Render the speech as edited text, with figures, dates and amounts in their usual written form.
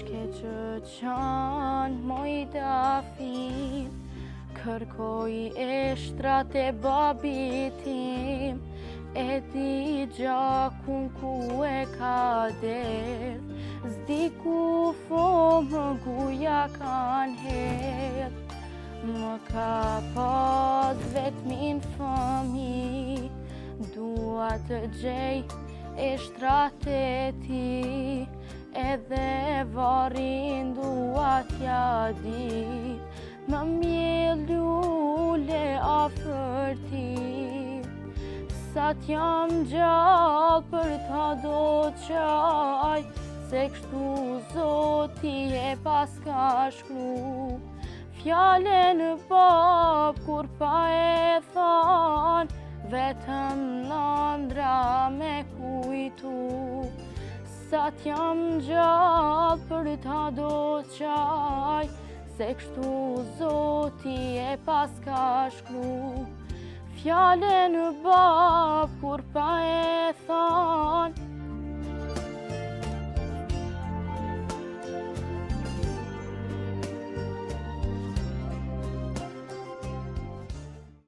Ke që qanë moj dafin, kërkoj e shtrat e babit tim, e di gjakun ku e ka der, zdi ku fomë guja kan her. Më ka pas vetmin fëmi, dua të gjej e shtrat e ti, edhe varin dua t'ja di, më mje lule afër ti. Sa t'jam gjallë për ta do qaj, se kështu Zoti e pas ka shkru. Fjallën bab kur pa e than, vetëm landra me kujtu. Sa t'jam gjallë për ta do qaj, se kështu Zoti e pas ka shkru. Fjallën bab kur pa e than,